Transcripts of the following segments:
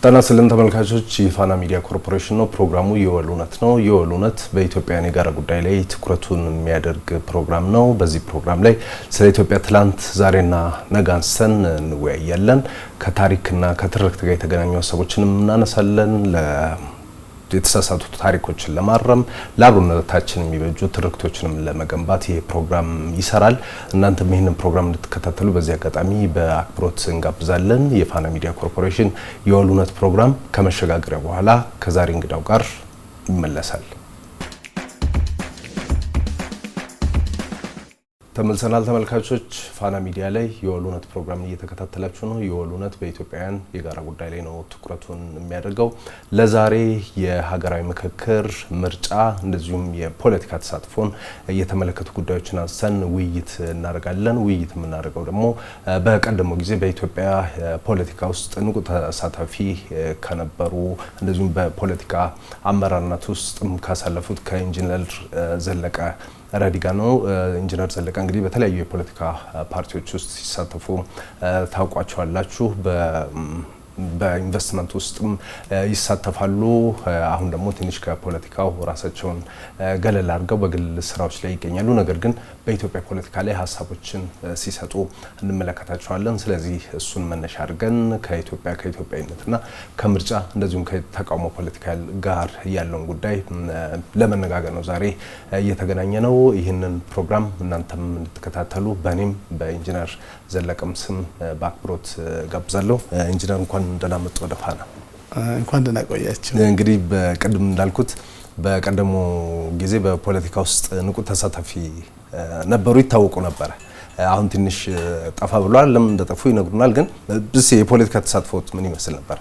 ጤና ይስጥልን ተመልካቾች፣ የፋና ሚዲያ ኮርፖሬሽን ነው። ፕሮግራሙ የወል እውነት ነው። የወል እውነት በኢትዮጵያውያን የጋራ ጉዳይ ላይ ትኩረቱን የሚያደርግ ፕሮግራም ነው። በዚህ ፕሮግራም ላይ ስለ ኢትዮጵያ ትላንት፣ ዛሬና ነገ አንስተን እንወያያለን። ከታሪክና ከትርክት ጋር የተገናኙ ሀሳቦችንም እናነሳለን። የተሳሳቱ ታሪኮችን ለማረም ለአብሮነታችን የሚበጁ ትርክቶችንም ለመገንባት ይሄ ፕሮግራም ይሰራል። እናንተም ይህንን ፕሮግራም እንድትከታተሉ በዚህ አጋጣሚ በአክብሮት እንጋብዛለን። የፋና ሚዲያ ኮርፖሬሽን የወል እውነት ፕሮግራም ከመሸጋገሪያ በኋላ ከዛሬ እንግዳው ጋር ይመለሳል። ተመልሰናል ተመልካቾች። ፋና ሚዲያ ላይ የወል እውነት ፕሮግራም እየተከታተላችሁ ነው። የወል እውነት በኢትዮጵያውያን የጋራ ጉዳይ ላይ ነው ትኩረቱን የሚያደርገው። ለዛሬ የሀገራዊ ምክክር፣ ምርጫ እንደዚሁም የፖለቲካ ተሳትፎን እየተመለከቱ ጉዳዮችን አንስተን ውይይት እናደርጋለን። ውይይት የምናደርገው ደግሞ በቀደመው ጊዜ በኢትዮጵያ ፖለቲካ ውስጥ ንቁ ተሳታፊ ከነበሩ እንደዚሁም በፖለቲካ አመራርነት ውስጥም ካሳለፉት ከኢንጂነር ዘለቀ ረዲጋ ነው። ኢንጂነር ዘለቀ እንግዲህ በተለያዩ የፖለቲካ ፓርቲዎች ውስጥ ሲሳተፉ ታውቋቸዋላችሁ። በኢንቨስትመንት ውስጥም ይሳተፋሉ። አሁን ደግሞ ትንሽ ከፖለቲካው ራሳቸውን ገለል አድርገው በግል ስራዎች ላይ ይገኛሉ። ነገር ግን በኢትዮጵያ ፖለቲካ ላይ ሀሳቦችን ሲሰጡ እንመለከታቸዋለን። ስለዚህ እሱን መነሻ አድርገን ከኢትዮጵያዊነትና ከምርጫ እንደዚሁም ከተቃውሞ ፖለቲካ ጋር ያለውን ጉዳይ ለመነጋገር ነው ዛሬ እየተገናኘ ነው። ይህንን ፕሮግራም እናንተም እንድትከታተሉ በእኔም በኢንጂነር ዘለቀም ስም በአክብሮት ጋብዛለሁ። ኢንጂነር እንኳን ደህና መጡ ወደ ፋና። እንኳን ደህና ቆያችሁ። እንግዲህ በቅድም እንዳልኩት በቀደሙ ጊዜ በፖለቲካ ውስጥ ንቁ ተሳታፊ ነበሩ፣ ይታወቁ ነበር። አሁን ትንሽ ጠፋ ብሏል። ለምን እንደጠፉ ይነግሩናል። ግን የፖለቲካ ተሳትፎት ምን ይመስል ነበር?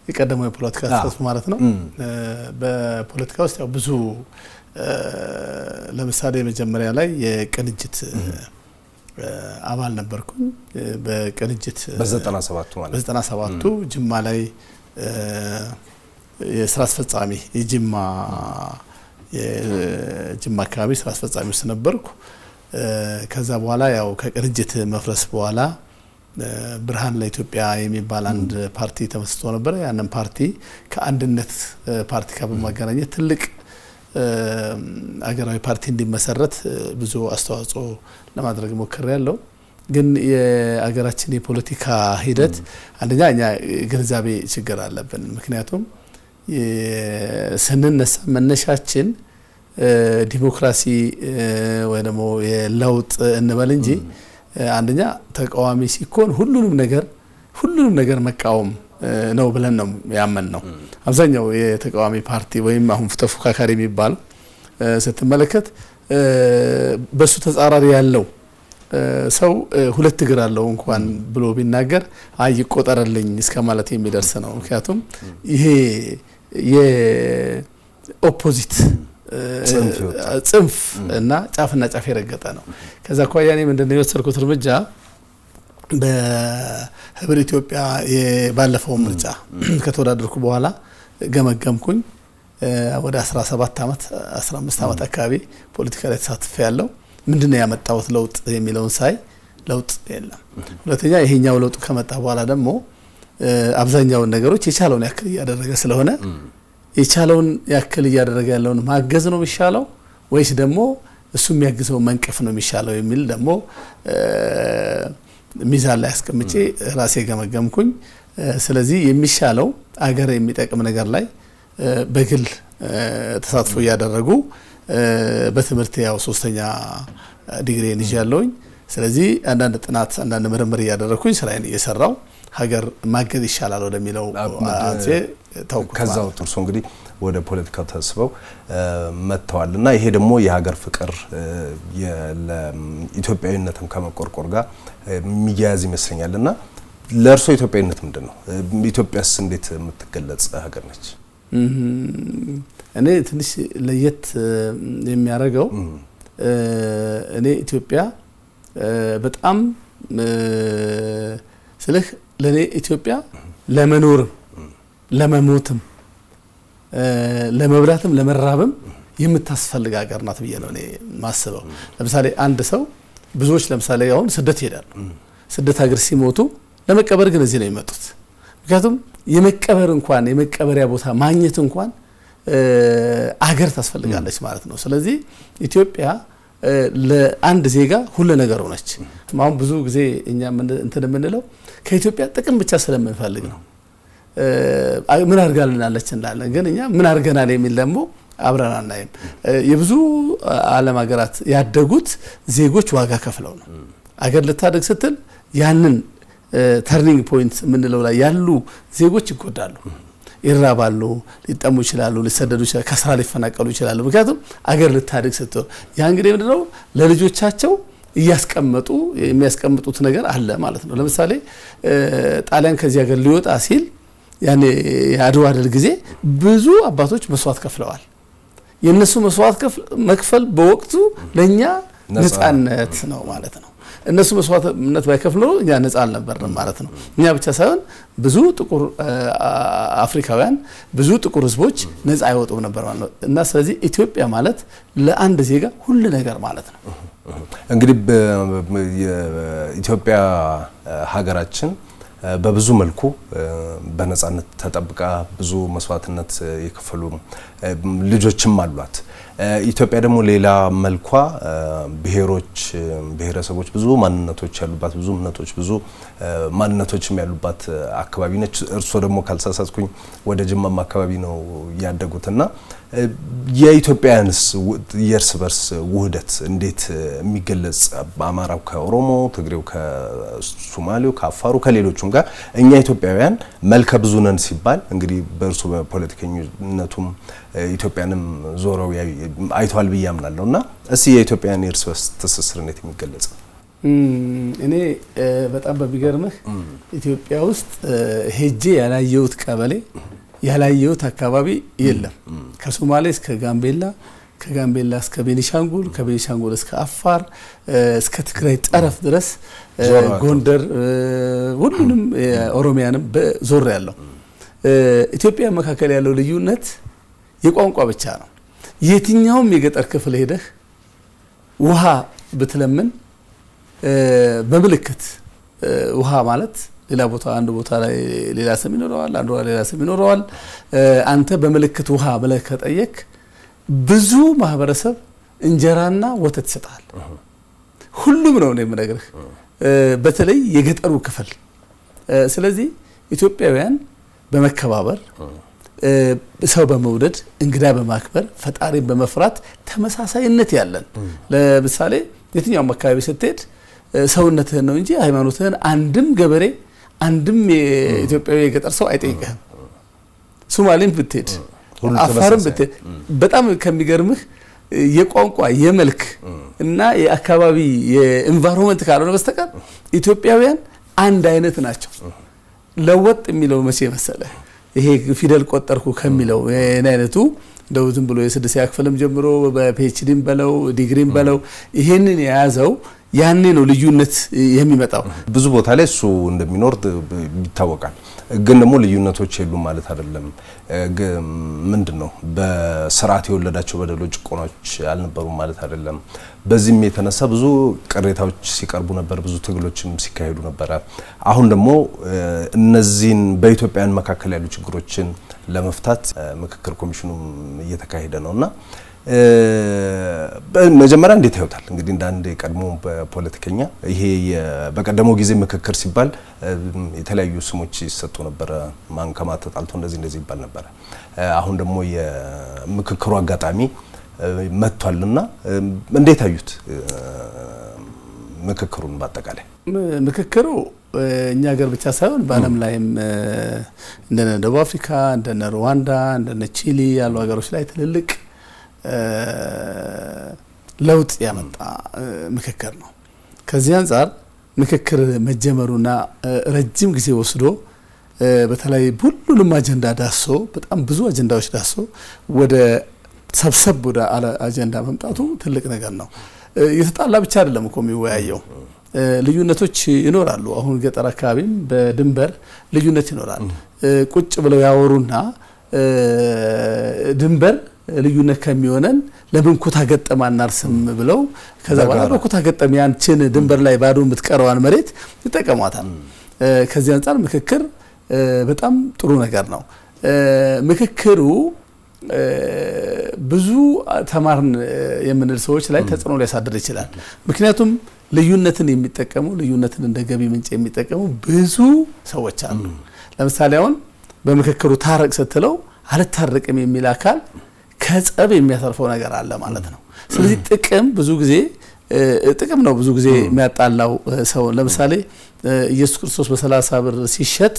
የቀደመው የፖለቲካ ተሳትፎ ማለት ነው። በፖለቲካ ውስጥ ያው ብዙ ለምሳሌ መጀመሪያ ላይ የቅንጅት አባል ነበርኩኝ። በቅንጅት በ97 ማለት በ97 ጅማ ላይ የስራ አስፈጻሚ የጅማ አካባቢ ስራ አስፈጻሚ ውስጥ ነበርኩ። ከዛ በኋላ ያው ከቅንጅት መፍረስ በኋላ ብርሃን ለኢትዮጵያ የሚባል አንድ ፓርቲ ተመስርቶ ነበር። ያንን ፓርቲ ከአንድነት ፓርቲ ጋር በማገናኘት ትልቅ አገራዊ ፓርቲ እንዲመሰረት ብዙ አስተዋጽኦ ለማድረግ ሞክሬያለሁ። ግን የአገራችን የፖለቲካ ሂደት አንደኛ እኛ ግንዛቤ ችግር አለብን። ምክንያቱም ስንነሳ መነሻችን ዲሞክራሲ ወይ ደግሞ የለውጥ እንበል እንጂ አንደኛ ተቃዋሚ ሲኮን ሁሉንም ነገር መቃወም ነው ብለን ነው ያመን ነው። አብዛኛው የተቃዋሚ ፓርቲ ወይም አሁን ተፎካካሪ የሚባል ስትመለከት በሱ ተጻራሪ ያለው ሰው ሁለት እግር አለው እንኳን ብሎ ቢናገር ይቆጠርልኝ እስከ ማለት የሚደርስ ነው። ምክንያቱም ይሄ የኦፖዚት ጽንፍ እና ጫፍና ጫፍ የረገጠ ነው። ከዛ ኳያኔ ምንድነው የወሰድኩት እርምጃ በህብር ኢትዮጵያ ባለፈው ምርጫ ከተወዳደርኩ በኋላ ገመገምኩኝ። ወደ 17 አመት 15 አመት አካባቢ ፖለቲካ ላይ ተሳትፌ ያለው ምንድነው ያመጣውት ለውጥ የሚለውን ሳይ ለውጥ የለም። ሁለተኛ ይሄኛው ለውጥ ከመጣ በኋላ ደግሞ አብዛኛው ነገሮች የቻለውን ያክል እያደረገ ስለሆነ የቻለውን ያክል እያደረገ ያለውን ማገዝ ነው የሚሻለው ወይስ ደግሞ እሱ የሚያግዘው መንቀፍ ነው የሚሻለው የሚል ደግሞ ሚዛን ላይ አስቀምጬ ራሴ ገመገምኩኝ። ስለዚህ የሚሻለው አገር የሚጠቅም ነገር ላይ በግል ተሳትፎ እያደረጉ በትምህርት ያው 3ኛ ዲግሪን ይዣለሁኝ። ስለዚህ አንዳንድ ጥናት አንዳንድ ምርምር እያደረኩኝ ስራዬን እየሰራው ሀገር ማገዝ ይሻላል ወደሚለው አንሴ ታውቁት። ከዛው ጥርሶ እንግዲህ ወደ ፖለቲካው ተስበው መጥተዋልና ይሄ ደግሞ የሀገር ፍቅር ለኢትዮጵያዊነትም ከመቆርቆር ጋር የሚያያዝ ይመስለኛልና ለእርሶ ኢትዮጵያዊነት ምንድነው? ኢትዮጵያስ እንዴት የምትገለጽ ሀገር ነች? እኔ ትንሽ ለየት የሚያደርገው እኔ ኢትዮጵያ በጣም ስለህ ለኔ ኢትዮጵያ ለመኖርም ለመሞትም ለመብላትም ለመራብም የምታስፈልግ ሀገር ናት ብዬ ነው እኔ ማስበው። ለምሳሌ አንድ ሰው ብዙዎች ለምሳሌ አሁን ስደት ይሄዳሉ። ስደት ሀገር ሲሞቱ ለመቀበር ግን እዚህ ነው የሚመጡት። ምክንያቱም የመቀበር እንኳን የመቀበሪያ ቦታ ማግኘት እንኳን አገር ታስፈልጋለች ማለት ነው። ስለዚህ ኢትዮጵያ ለአንድ ዜጋ ሁሉ ነገር ሆነች። አሁን ብዙ ጊዜ እኛ እንትን የምንለው ከኢትዮጵያ ጥቅም ብቻ ስለምንፈልግ ነው። ምን አድርጋልናለች እንላለን፣ ግን እኛ ምን አድርገናል የሚል ደግሞ አብረን አናይም። የብዙ ዓለም ሀገራት ያደጉት ዜጎች ዋጋ ከፍለው ነው። አገር ልታደግ ስትል ያንን ተርኒንግ ፖይንት የምንለው ላይ ያሉ ዜጎች ይጎዳሉ፣ ይራባሉ፣ ሊጠሙ ይችላሉ፣ ሊሰደዱ ይችላሉ፣ ከስራ ሊፈናቀሉ ይችላሉ። ምክንያቱም አገር ልታደግ ስትል ያ እንግዲህ ምንድነው ለልጆቻቸው እያስቀመጡ የሚያስቀምጡት ነገር አለ ማለት ነው። ለምሳሌ ጣሊያን ከዚህ ሀገር ሊወጣ ሲል ያኔ የአድዋ ድል ጊዜ ብዙ አባቶች መስዋዕት ከፍለዋል። የነሱ መስዋዕት መክፈል በወቅቱ ለኛ ነፃነት ነው ማለት ነው። እነሱ መስዋዕትነት ባይከፍሉ እኛ ነፃ አልነበርንም ማለት ነው። እኛ ብቻ ሳይሆን ብዙ ጥቁር አፍሪካውያን ብዙ ጥቁር ህዝቦች ነፃ አይወጡም ነበር ማለት ነው። እና ስለዚህ ኢትዮጵያ ማለት ለአንድ ዜጋ ሁሉ ነገር ማለት ነው። እንግዲህ የኢትዮጵያ ሀገራችን በብዙ መልኩ በነፃነት ተጠብቃ ብዙ መስዋዕትነት የከፈሉ ልጆችም አሏት። ኢትዮጵያ ደግሞ ሌላ መልኳ ብሔሮች፣ ብሔረሰቦች ብዙ ማንነቶች ያሉባት ብዙ እምነቶች ብዙ ማንነቶችም ያሉባት አካባቢ ነች። እርሶ ደግሞ ካልተሳሳትኩኝ ወደ ጅማም አካባቢ ነው ያደጉትና የኢትዮጵያንስ የእርስ በርስ ውህደት እንዴት የሚገለጽ በአማራው ከኦሮሞ፣ ትግሬው ከሶማሌው፣ ከአፋሩ ከሌሎቹም ጋር እኛ ኢትዮጵያውያን መልከ ብዙ ነን ሲባል እንግዲህ በእርሱ በፖለቲከኝነቱም ኢትዮጵያንም ዞረው አይቷል ብዬ አምናለሁና እስቲ የኢትዮጵያን የእርስ በርስ ትስስር እንዴት የሚገለጽ? እኔ በጣም በሚገርምህ ኢትዮጵያ ውስጥ ሄጄ ያላየሁት ቀበሌ ያላየሁት አካባቢ የለም። ከሶማሌ እስከ ጋምቤላ፣ ከጋምቤላ እስከ ቤኒሻንጉል፣ ከቤኒሻንጉል እስከ አፋር፣ እስከ ትግራይ ጠረፍ ድረስ ጎንደር፣ ሁሉንም ኦሮሚያንም ዞር ያለው ኢትዮጵያ መካከል ያለው ልዩነት የቋንቋ ብቻ ነው። የትኛውም የገጠር ክፍል ሄደህ ውሃ ብትለምን በምልክት ውሃ ማለት ሌላ ቦታ አንድ ቦታ ላይ ሌላ ስም ይኖረዋል፣ አንዱ ሌላ ስም ይኖረዋል። አንተ በምልክት ውሃ ብለህ ከጠየቅ ብዙ ማህበረሰብ እንጀራና ወተት ይሰጣል። ሁሉም ነው የምነግርህ፣ በተለይ የገጠሩ ክፍል። ስለዚህ ኢትዮጵያውያን በመከባበር ሰው በመውደድ እንግዳ በማክበር ፈጣሪን በመፍራት ተመሳሳይነት ያለን። ለምሳሌ የትኛውም አካባቢ ስትሄድ ሰውነትህን ነው እንጂ ሃይማኖትህን አንድም ገበሬ አንድም የኢትዮጵያዊ የገጠር ሰው አይጠይቅህም። ሶማሌም ብትሄድ አፋርም ብትሄድ በጣም ከሚገርምህ የቋንቋ የመልክ እና የአካባቢ የኢንቫይሮንመንት ካልሆነ በስተቀር ኢትዮጵያውያን አንድ አይነት ናቸው። ለወጥ የሚለው መቼ መሰለህ? ይሄ ፊደል ቆጠርኩ ከሚለው የኔ አይነቱ እንደው ዝም ብሎ የስድስተኛ ክፍልም ጀምሮ በፒኤችዲም በለው ዲግሪም በለው ይሄንን የያዘው ያኔ ነው ልዩነት የሚመጣው። ብዙ ቦታ ላይ እሱ እንደሚኖር ይታወቃል። ግን ደግሞ ልዩነቶች የሉም ማለት አይደለም። ምንድነው በስርዓት የወለዳቸው በደሎች ጭቆናዎች አልነበሩም ማለት አይደለም። በዚህም የተነሳ ብዙ ቅሬታዎች ሲቀርቡ ነበር፣ ብዙ ትግሎችም ሲካሄዱ ነበር። አሁን ደግሞ እነዚህን በኢትዮጵያን መካከል ያሉ ችግሮችን ለመፍታት ምክክር ኮሚሽኑም እየተካሄደ ነውና መጀመሪያ እንዴት ያዩታል? እንግዲህ እንደ አንድ የቀድሞ ፖለቲከኛ ይሄ በቀደመው ጊዜ ምክክር ሲባል የተለያዩ ስሞች ይሰጡ ነበር። ማን ከማን ተጣልቶ እንደዚህ ይባል ነበር። አሁን ደግሞ የምክክሩ አጋጣሚ መጥቷልና እንዴት አዩት ምክክሩን? በአጠቃላይ ምክክሩ እኛ ሀገር ብቻ ሳይሆን በዓለም ላይም እንደነ ደቡብ አፍሪካ፣ እንደነ ሩዋንዳ፣ እንደነ ቺሊ ያሉ ሀገሮች ላይ ትልልቅ ለውጥ ያመጣ ምክክር ነው። ከዚህ አንፃር ምክክር መጀመሩና ረጅም ጊዜ ወስዶ በተለይ ሁሉንም አጀንዳ ዳሶ በጣም ብዙ አጀንዳዎች ዳሶ ወደ ሰብሰብ ወደ አጀንዳ መምጣቱ ትልቅ ነገር ነው። የተጣላ ብቻ አይደለም እኮ የሚወያየው፣ ልዩነቶች ይኖራሉ። አሁን ገጠር አካባቢም በድንበር ልዩነት ይኖራል። ቁጭ ብለው ያወሩና ድንበር ልዩነት ከሚሆነን ለምን ኩታ ገጠም አናርስም ብለው ከዛ በኋላ በኩታ ገጠም ያንቺን ድንበር ላይ ባዶ የምትቀረዋን መሬት ይጠቀሟታል። ከዚህ አንፃር ምክክር በጣም ጥሩ ነገር ነው። ምክክሩ ብዙ ተማርን የምንል ሰዎች ላይ ተጽዕኖ ሊያሳድር ይችላል። ምክንያቱም ልዩነትን የሚጠቀሙ ልዩነትን እንደ ገቢ ምንጭ የሚጠቀሙ ብዙ ሰዎች አሉ። ለምሳሌ አሁን በምክክሩ ታረቅ ስትለው አልታረቅም የሚል አካል ከጸብ የሚያተርፈው ነገር አለ ማለት ነው። ስለዚህ ጥቅም ነው ብዙ ጊዜ የሚያጣላው ሰው። ለምሳሌ ኢየሱስ ክርስቶስ በ30 ብር ሲሸጥ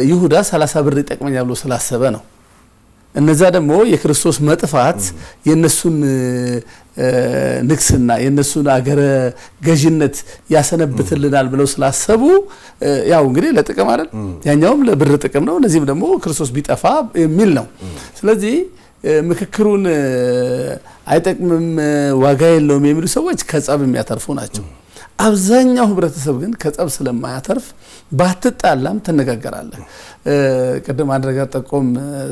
ይሁዳ 30 ብር ይጠቅመኛል ብሎ ስላሰበ ነው። እነዛ ደግሞ የክርስቶስ መጥፋት የነሱን ንግስና የነሱን አገረ ገዥነት ያሰነብትልናል ብለው ስላሰቡ ያው እንግዲህ ለጥቅም አይደል ያኛውም ለብር ጥቅም ነው፣ እነዚህም ደግሞ ክርስቶስ ቢጠፋ የሚል ነው። ስለዚህ ምክክሩን አይጠቅምም ዋጋ የለውም የሚሉ ሰዎች ከጸብ የሚያተርፉ ናቸው። አብዛኛው ህብረተሰብ ግን ከጸብ ስለማያተርፍ ባትጣላም ተነጋገራለህ። ቀደም አንድ ነገር ጠቆም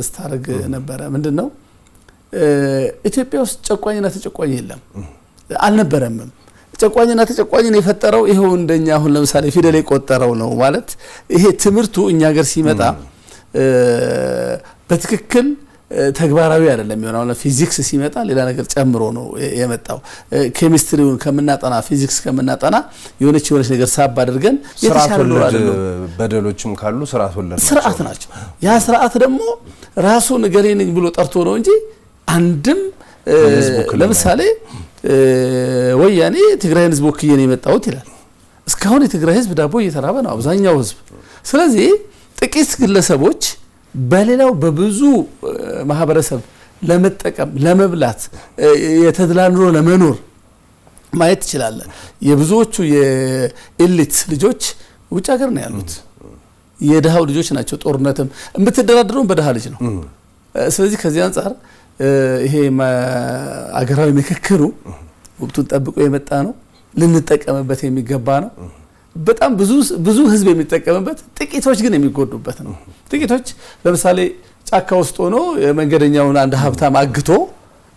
ስታረግ ነበረ። ምንድነው ኢትዮጵያ ውስጥ ጨቋኝና ተጨቋኝ የለም አልነበረምም። ጨቋኝና ተጨቋኝን የፈጠረው ይሄው እንደኛ አሁን ለምሳሌ ፊደል የቆጠረው ነው ማለት ይሄ ትምህርቱ እኛ ሀገር ሲመጣ በትክክል ተግባራዊ አይደለም የሚሆነው። ፊዚክስ ሲመጣ ሌላ ነገር ጨምሮ ነው የመጣው። ኬሚስትሪውን ከምናጠና ፊዚክስ ከምናጠና የሆነች ነገር ሳብ አድርገን የተሻለ ነው አይደለም። በደሎችም ካሉ ስርዓት ናቸው። ያ ስርዓት ደግሞ ራሱ ነገሬ ነኝ ብሎ ጠርቶ ነው እንጂ አንድም ለምሳሌ ወያኔ ትግራይን ህዝብ ወክዬ ነው የመጣሁት ይላል። እስካሁን የትግራይ ህዝብ ዳቦ እየተራበ ነው አብዛኛው ህዝብ። ስለዚህ ጥቂት ግለሰቦች በሌላው በብዙ ማህበረሰብ ለመጠቀም ለመብላት የተድላኑሮ ለመኖር ማየት ይችላል። የብዙዎቹ የኤሊት ልጆች ውጭ ሀገር ነው ያሉት። የደሃው ልጆች ናቸው። ጦርነትም የምትደራደረው በደሃ ልጅ ነው። ስለዚህ ከዚህ አንፃር ይሄ አገራዊ ምክክሩ ወቅቱን ጠብቆ የመጣ ነው። ልንጠቀምበት የሚገባ ነው። በጣም ብዙ ህዝብ የሚጠቀምበት፣ ጥቂቶች ግን የሚጎዱበት ነው። ጥቂቶች ለምሳሌ ጫካ ውስጥ ሆኖ የመንገደኛውን አንድ ሀብታም አግቶ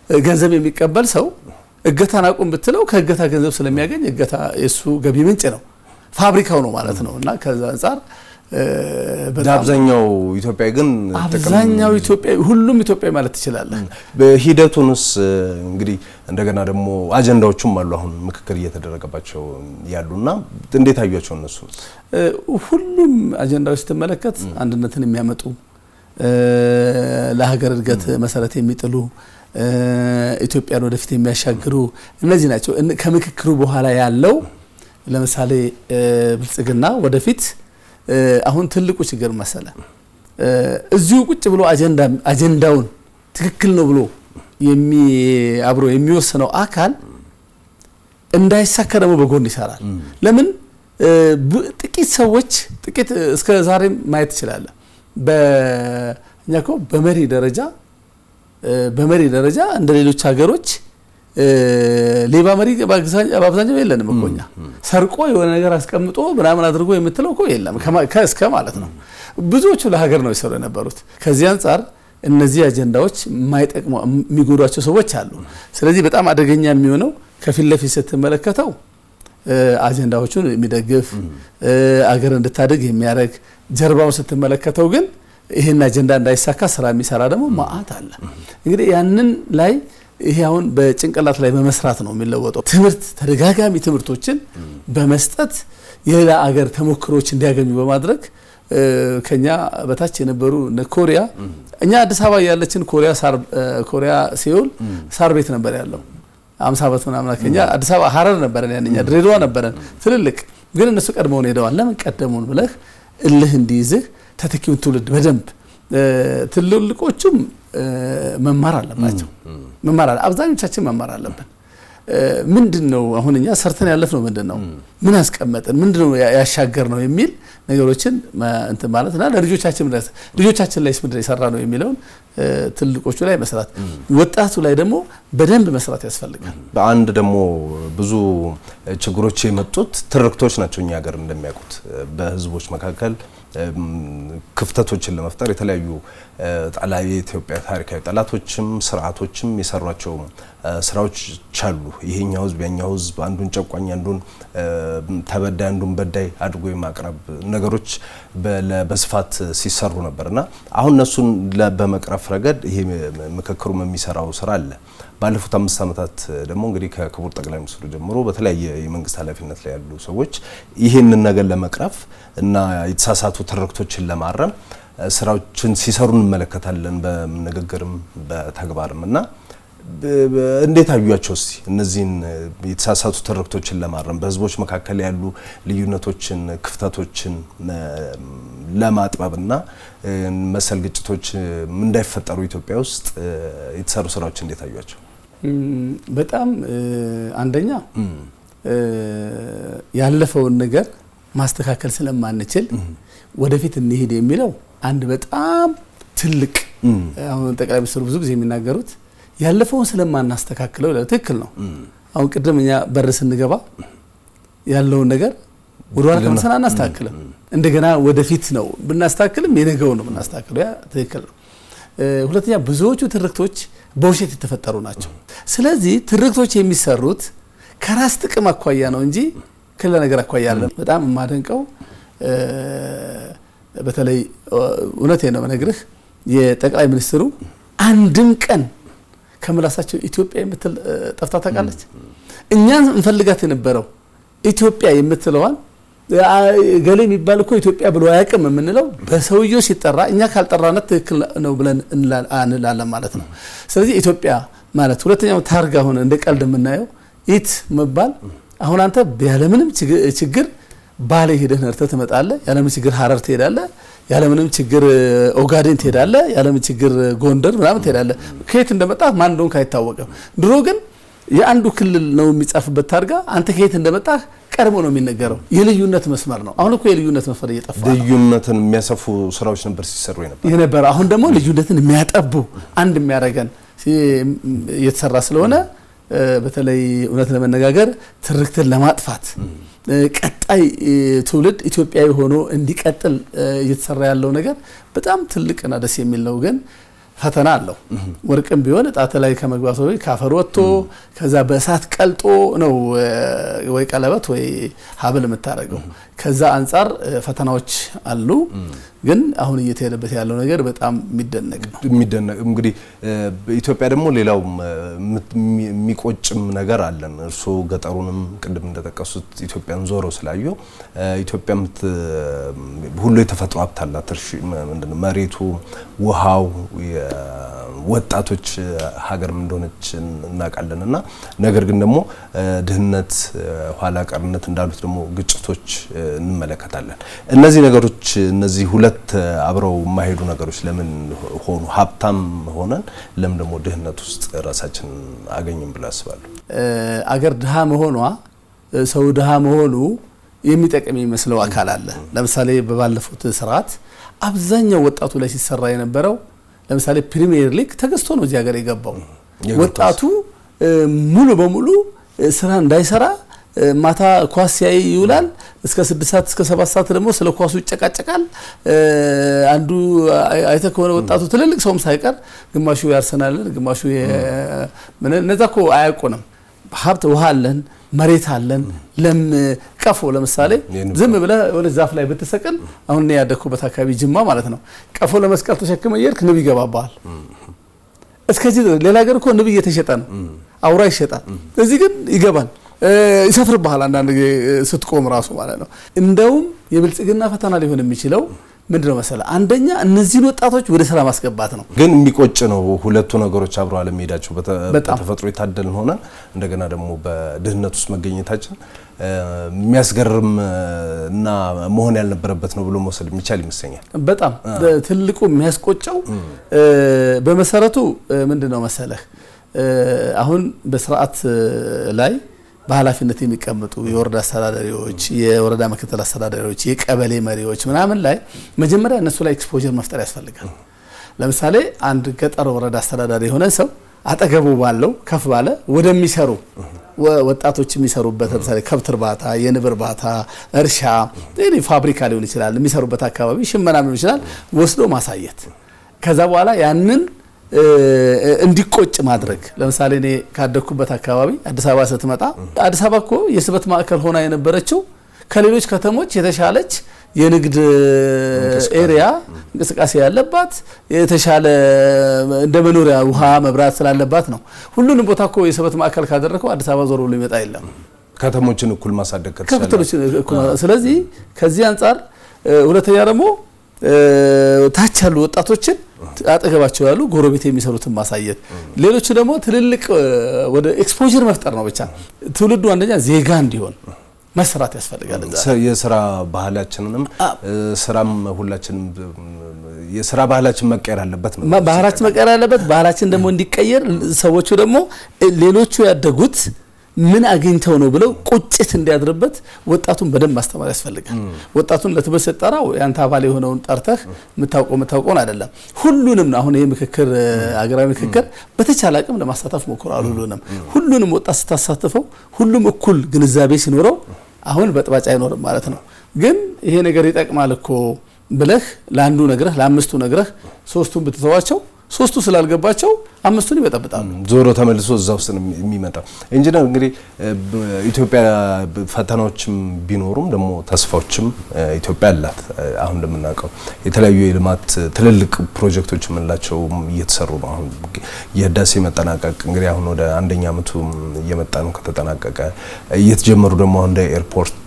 ገንዘብ የሚቀበል ሰው እገታን አቁም ብትለው ከእገታ ገንዘብ ስለሚያገኝ እገታ የሱ ገቢ ምንጭ ነው፣ ፋብሪካው ነው ማለት ነው። እና ከዛ አንፃር አብዛኛው ኢትዮጵያዊ ግን አብዛኛው ኢትዮጵያዊ ሁሉም ኢትዮጵያዊ ማለት ትችላለህ። በሂደቱንስ እንግዲህ እንደገና ደግሞ አጀንዳዎችም አሉ አሁን ምክክር እየተደረገባቸው ያሉና እንዴት አያቸው እነሱ? ሁሉም አጀንዳዎች ስትመለከት አንድነትን የሚያመጡ ለሀገር እድገት መሰረት የሚጥሉ ኢትዮጵያን ወደፊት የሚያሻግሩ እነዚህ ናቸው። ከምክክሩ በኋላ ያለው ለምሳሌ ብልጽግና ወደፊት አሁን ትልቁ ችግር መሰለ እዚሁ ቁጭ ብሎ አጀንዳውን ትክክል ነው ብሎ አብሮ የሚወስነው አካል እንዳይሳካ ደግሞ በጎን ይሰራል። ለምን ጥቂት ሰዎች ጥቂት እስከ ዛሬ ማየት ይችላል። በእኛኮ በመሪ ደረጃ እንደ ሌሎች ሀገሮች ሌባ መሪ በአብዛኛው የለንም እኮ እኛ። ሰርቆ የሆነ ነገር አስቀምጦ ምናምን አድርጎ የምትለው እኮ የለም ከእስከ ማለት ነው። ብዙዎቹ ለሀገር ነው ይሰሩ የነበሩት። ከዚህ አንፃር እነዚህ አጀንዳዎች የማይጠቅሙ የሚጎዷቸው ሰዎች አሉ። ስለዚህ በጣም አደገኛ የሚሆነው ከፊት ለፊት ስትመለከተው አጀንዳዎቹን የሚደግፍ አገር እንድታደግ የሚያደርግ፣ ጀርባውን ስትመለከተው ግን ይሄን አጀንዳ እንዳይሳካ ስራ የሚሰራ ደግሞ ማአት አለ። እንግዲህ ያንን ላይ ይሄ አሁን በጭንቅላት ላይ በመስራት ነው የሚለወጠው። ተደጋጋሚ ትምህርቶችን በመስጠት የሌላ አገር ተሞክሮች እንዲያገኙ በማድረግ ከኛ በታች የነበሩ ኮሪያ እኛ አዲስ አበባ ያለችን ኮሪያ ሲኦል ሳር ቤት ነበር ያለው 50 ዓመት ምናምን ከኛ አዲስ አበባ ሐረር ነበረን ያንኛ ድሬዳዋ ነበረን ትልልቅ። ግን እነሱ ቀድመው ሄደዋል። ለምን ቀደሙን ብለህ እልህ እንዲይዝህ ተተኪውን ትውልድ በደንብ ትልልቆቹም መማር አለባቸው። አብዛኞቻችን መማር አለብን። ምንድነው አሁን እኛ ሰርተን ያለፍነው ምንድነው ምን አስቀመጥን ምንድነው ያሻገር ነው የሚል ነገሮችን እንትን ማለትና ለልጆቻችን ላይ ምንድነው የሰራ ነው የሚለውን ትልቆቹ ላይ መስራት፣ ወጣቱ ላይ ደግሞ በደንብ መስራት ያስፈልጋል። በአንድ ደግሞ ብዙ ችግሮች የመጡት ትርክቶች ናቸው። እኛ ሀገር እንደሚያውቁት በህዝቦች መካከል ክፍተቶችን ለመፍጠር የተለያዩ የኢትዮጵያ ታሪካዊ ጠላቶችም ስርዓቶችም የሰሯቸው ስራዎች አሉ። ይሄኛው ህዝብ ያኛው ህዝብ አንዱን ጨቋኝ አንዱን ተበዳይ አንዱን በዳይ አድርጎ የማቅረብ ነገሮች በስፋት ሲሰሩ ነበርና አሁን እነሱን በመቅረፍ ረገድ ይሄ ምክክሩም የሚሰራው ስራ አለ። ባለፉት 5 ዓመታት ደግሞ እንግዲህ ከክቡር ጠቅላይ ሚኒስትሩ ጀምሮ በተለያየ የመንግስት ኃላፊነት ላይ ያሉ ሰዎች ይሄንን ነገር ለመቅረፍ እና የተሳሳቱ ትርክቶችን ለማረም ስራዎችን ሲሰሩ እንመለከታለን በንግግርም በተግባርም እና እንዴት አዩአቸው እስቲ እነዚህን የተሳሳቱ ትርክቶችን ለማረም በህዝቦች መካከል ያሉ ልዩነቶችን ክፍተቶችን ለማጥበብና መሰል ግጭቶች እንዳይፈጠሩ ኢትዮጵያ ውስጥ የተሰሩ ስራዎች እንዴት አዩአቸው? በጣም አንደኛ ያለፈውን ነገር ማስተካከል ስለማንችል ወደፊት እንሄድ የሚለው አንድ በጣም ትልቅ አሁን ጠቅላይ ሚኒስትሩ ብዙ ጊዜ የሚናገሩት ያለፈውን ስለማናስተካክለው ትክክል ነው። አሁን ቅድም እኛ በር ስንገባ ያለውን ነገር ወደኋላ ተመልሰን አናስተካክልም። እንደገና ወደፊት ነው ብናስተካክልም የነገው ነው ብናስተካክለው ያ ትክክል ነው። ሁለተኛ ብዙዎቹ ትርክቶች በውሸት የተፈጠሩ ናቸው። ስለዚህ ትርክቶች የሚሰሩት ከራስ ጥቅም አኳያ ነው እንጂ ከሌላ ነገር አኳያ አይደለም። በጣም የማደንቀው በተለይ እውነቴን ነው መነግርህ የጠቅላይ ሚኒስትሩ አንድም ቀን ከመላሳቸው ኢትዮጵያ የምትል ጠፍታ ታውቃለች። እኛን እንፈልጋት የነበረው ኢትዮጵያ የምትለዋን ገሌ የሚባል እኮ ኢትዮጵያ ብሎ አያውቅም የምንለው በሰውየው ሲጠራ እኛ ካልጠራነት ትክክል ነው ብለን እንላለን ማለት ነው። ስለዚህ ኢትዮጵያ ማለት ሁለተኛው ታርጋ ሆነ እንደ ቀልድ የምናየው ኢት መባል አሁን አንተ ያለምንም ችግር ባሌ ሄደህ ነርተህ ትመጣለህ፣ ያለምንም ችግር ሐረር ትሄዳለህ፣ ያለምንም ችግር ኦጋዴን ትሄዳለህ፣ ያለምንም ችግር ጎንደር ምናምን ትሄዳለህ። ከየት እንደመጣህ ማን እንደሆንክ አይታወቅም። ድሮ ግን የአንዱ ክልል ነው የሚጻፍበት ታርጋ አንተ ከየት እንደመጣህ ቀድሞ ነው የሚነገረው። የልዩነት መስመር ነው። አሁን እኮ የልዩነት መስመር እየጠፋ ነው። ልዩነትን የሚያሰፉ ስራዎች ነበር ሲሰሩ የነበረ አሁን ደግሞ ልዩነትን የሚያጠቡ አንድ የሚያደርገን እየተሰራ ስለሆነ በተለይ እውነት ለመነጋገር ትርክትን ለማጥፋት ቀጣይ ትውልድ ኢትዮጵያዊ ሆኖ እንዲቀጥል እየተሰራ ያለው ነገር በጣም ትልቅና ደስ የሚል ነው። ግን ፈተና አለው። ወርቅም ቢሆን ጣት ላይ ከመግባቱ ወይ ካፈር ወጥቶ ከዛ በእሳት ቀልጦ ነው ወይ ቀለበት ወይ ሀብል የምታረገው። ከዛ አንፃር ፈተናዎች አሉ። ግን አሁን እየተሄደበት ያለው ነገር በጣም የሚደነቅ እንግዲህ ኢትዮጵያ ደግሞ ሌላው የሚቆጭም ነገር አለን። እርሶ ገጠሩንም ቅድም እንደተጠቀሱት ኢትዮጵያን ዞሮ ስላዩ ኢትዮጵያ ሁሉ የተፈጥሮ ሀብት አላት። ምንድነው መሬቱ፣ ውሃው፣ ወጣቶች ሀገር እንደሆነች እናውቃለንና ነገር ግን ደግሞ ድህነት፣ ኋላ ቀርነት እንዳሉት ደግሞ ግጭቶች እንመለከታለን። እነዚህ ነገሮች እነዚህ ሁለት አብረው የማይሄዱ ነገሮች ለምን ሆኑ? ሀብታም ሆነን ለምን ደግሞ ድህነት ውስጥ ራሳችን አገኘን ብለው ያስባሉ? አገር ድሃ መሆኗ ሰው ድሃ መሆኑ የሚጠቅም የሚመስለው አካል አለ። ለምሳሌ በባለፉት ስርዓት አብዛኛው ወጣቱ ላይ ሲሰራ የነበረው ለምሳሌ ፕሪሚየር ሊግ ተገዝቶ ነው እዚህ ሀገር የገባው። ወጣቱ ሙሉ በሙሉ ስራ እንዳይሰራ ማታ ኳስ ያይ ይውላል። እስከ 6 ሰዓት እስከ 7 ሰዓት ደግሞ ስለ ኳሱ ይጨቃጨቃል። አንዱ አይተ ከሆነ ወጣቱ ትልልቅ ሰውም ሳይቀር ግማሹ ያርሰናልን ግማሹ እነዛኮ አያውቁንም። ሀብት ውሃ አለን፣ መሬት አለን። ለም ቀፎ ለምሳሌ ዝም ብለህ ወደ ዛፍ ላይ ብትሰቅል አሁን ነው ያደኩበት አካባቢ ጅማ ማለት ነው። ቀፎ ለመስቀል ተሸክመ ይርክ ንብ ይገባባል። እስከዚህ ሌላ ሀገር እኮ ንብ እየተሸጠ ነው፣ አውራ ይሸጣል። እዚህ ግን ይገባል፣ ይሰፍርብሃል አንዳንድ ስትቆም ራሱ ማለት ነው። እንደውም የብልጽግና ፈተና ሊሆን የሚችለው ምንድነው መሰለ? አንደኛ እነዚህን ወጣቶች ወደ ስራ ማስገባት ነው። ግን የሚቆጭ ነው ሁለቱ ነገሮች አብረው አለመሄዳቸው። በተፈጥሮ የታደልን ሆነን እንደገና ደግሞ በድህነት ውስጥ መገኘታችን የሚያስገርም እና መሆን ያልነበረበት ነው ብሎ መውሰድ የሚቻል ይመስለኛል። በጣም ትልቁ የሚያስቆጨው በመሰረቱ ምንድነው መሰለህ? አሁን በስርዓት ላይ በኃላፊነት የሚቀመጡ የወረዳ አስተዳዳሪዎች፣ የወረዳ ምክትል አስተዳዳሪዎች፣ የቀበሌ መሪዎች ምናምን ላይ መጀመሪያ እነሱ ላይ ኤክስፖዠር መፍጠር ያስፈልጋል። ለምሳሌ አንድ ገጠር ወረዳ አስተዳዳሪ የሆነ ሰው አጠገቡ ባለው ከፍ ባለ ወደሚሰሩ ወጣቶች የሚሰሩበት ለምሳሌ ከብት እርባታ፣ የንብ እርባታ፣ እርሻ፣ ፋብሪካ ሊሆን ይችላል የሚሰሩበት አካባቢ ሽመና ሊሆን ይችላል ወስዶ ማሳየት ከዛ በኋላ ያንን እንዲቆጭ ማድረግ ለምሳሌ እኔ ካደኩበት አካባቢ አዲስ አበባ ስትመጣ አዲስ አበባ እኮ የስበት ማዕከል ሆና የነበረችው ከሌሎች ከተሞች የተሻለች የንግድ ኤሪያ እንቅስቃሴ ያለባት የተሻለ እንደ መኖሪያ ውሃ መብራት ስላለባት ነው። ሁሉንም ቦታ እኮ የስበት ማዕከል ካደረከው አዲስ አበባ ዞር ብሎ ይመጣ የለም። ከተሞችን እኩል ማሳደግ ስለዚህ ከዚህ አንፃር ሁለተኛ ደግሞ ታች ያሉ ወጣቶችን አጠገባቸው ያሉ ጎረቤት የሚሰሩትን ማሳየት ሌሎች ደግሞ ትልልቅ ወደ ኤክስፖዠር መፍጠር ነው። ብቻ ትውልዱ አንደኛ ዜጋ እንዲሆን መስራት ያስፈልጋል። የሥራ ባህላችንንም ስራም ሁላችንም የሥራ ባህላችን መቀየር አለበት ነው። ባህላችን መቀየር አለበት። ባህላችን ደግሞ እንዲቀየር ሰዎቹ ደግሞ ሌሎቹ ያደጉት ምን አግኝተው ነው ብለው ቁጭት እንዲያድርበት ወጣቱን በደንብ ማስተማር ያስፈልጋል። ወጣቱን ለትምህርት ሲጠራው ያንተ አባል የሆነውን ጠርተህ የምታውቀውን አይደለም ሁሉንም አሁን ይሄ ምክክር አገራዊ ምክክር በተቻለ አቅም ለማሳተፍ ሞክራሉ። ሁሉንም ወጣት ስታሳትፈው ሁሉም እኩል ግንዛቤ ሲኖረው አሁን በጥባጭ አይኖርም ማለት ነው። ግን ይሄ ነገር ይጠቅማል እኮ ብለህ ለአንዱ ነግረህ ለአምስቱ ነግረህ ሶስቱን ብትተዋቸው ሶስቱ ስላልገባቸው አምስቱን ይበጠብጣሉ። ዞሮ ተመልሶ እዛው ውስጥ የሚመጣው ኢንጂነር እንግዲህ ኢትዮጵያ ፈተናዎችም ቢኖሩም ደግሞ ተስፋዎችም ኢትዮጵያ አላት። አሁን እንደምናውቀው የተለያዩ የልማት ትልልቅ ፕሮጀክቶች ምንላቸው እየተሰሩ ነው። አሁን የህዳሴ መጠናቀቅ እንግዲህ አሁን ወደ አንደኛ ዓመቱ እየመጣ ነው ከተጠናቀቀ። እየተጀመሩ ደግሞ አሁን እንደ ኤርፖርት